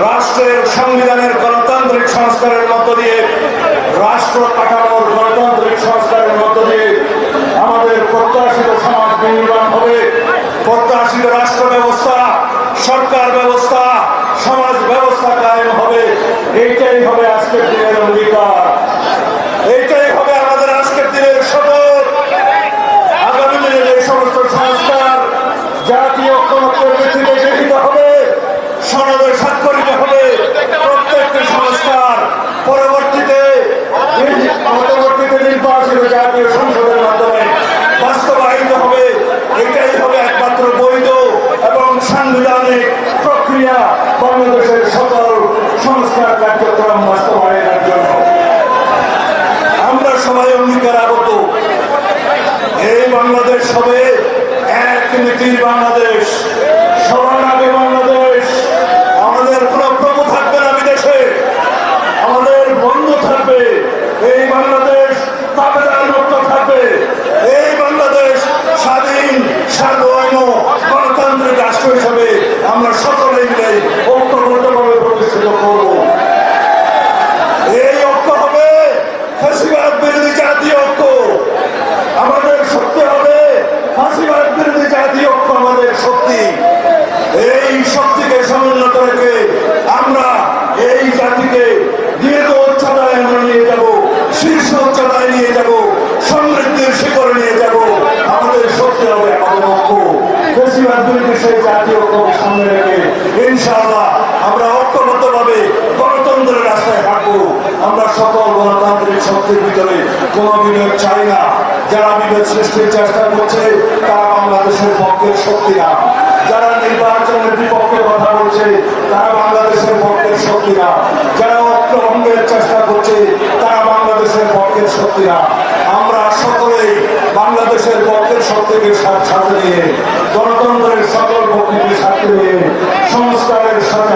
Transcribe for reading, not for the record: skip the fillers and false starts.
রাষ্ট্রের সংবিধানের গণতান্ত্রিক সংস্কারের মধ্য দিয়ে, রাষ্ট্র কাঠামোর গণতান্ত্রিক সংস্কারের মধ্য দিয়ে আমাদের প্রত্যাশিত সমাজ বিনির্মাণ হবে, প্রত্যাশিত রাষ্ট্র ব্যবস্থা, সরকার ব্যবস্থা, সমাজ ব্যবস্থা কায়েম হবে। এইটাই হবে আজকের দিনের অঙ্গীকার, এইটাই হবে আমাদের আজকের দিনের শপথ। আগামী দিনের এই সমস্ত সংস্কার জাতীয় ঐক্যমত্যের ভিত্তিতে গৃহীত হবে, সনদে স্বাক্ষরিত হবে। প্রত্যেকটি সংস্কার পরবর্তীতে নির্বাচিত জাতীয় সংসদের মাধ্যমে বাস্তবায়িত হবে। এটাই হবে একমাত্র বৈধ এবং সাংবিধানিক প্রক্রিয়া বাংলাদেশের সকল সংস্কার কার্যক্রম বাস্তবায়নের জন্য। আমরা সবাই অঙ্গীকারাবদ্ধ, এই বাংলাদেশ হবে এক নীতির বাংলাদেশ, সবার আগে বাংলাদেশ। আমাদের কোনো প্রভু থাকবে না বিদেশে, আমাদের বন্ধু থাকবে। এই বাংলাদেশ তাবেদার মুক্ত থাকবে। এই বাংলাদেশ স্বাধীন, সার্বভৌম, গণতান্ত্রিক রাষ্ট্র হিসাবে আমরা সকলেই মিলে ঐক্যবদ্ধভাবে প্রতিষ্ঠিত করব। এই ঐক্য হবে ফ্যাসিবাদ বিরোধী জাতীয় ঐক্য। আমাদের শক্তি হবে ফ্যাসিবাদ বিরোধী জাতীয় ঐক্য, আমাদের শক্তি। এই শক্তিকে সমুন্নত রেখে আমরা এই জাতিকে দীর্ঘ উচ্চতায় আমরা নিয়ে যাব, শীর্ষ উচ্চতায় নিয়ে যাব, সমৃদ্ধির শিখরে নিয়ে যাব। আমাদের শক্তি হবে আমাদের ঐক্য। ফ্যাসিবাদ বিরোধী সেই জাতীয় ঐক্যকে সামনে রেখে ইনশাআল্লাহ আমরা ঐক্যবদ্ধভাবে গণতন্ত্রের রাস্তায় হাঁটবো। আমরা সকল গণতান্ত্রিক শক্তির ভিতরে কোন বিভেদ চাই না। যারা বিভেদ সৃষ্টির চেষ্টা করছে তারা বাংলাদেশের পক্ষের শক্তি না। যারা নির্বাচনের বিপক্ষে কথা বলছে তারা বাংলাদেশের পক্ষের শক্তি না। যারা ঐক্য ভঙ্গের চেষ্টা করছে তারা বাংলাদেশের পক্ষের শক্তি না। আমরা সকলেই বাংলাদেশের পক্ষের শক্তিকে সাথে নিয়ে, গণতন্ত্রের সকল পক্ষকে সাথে নিয়ে, সংস্কারের সাথে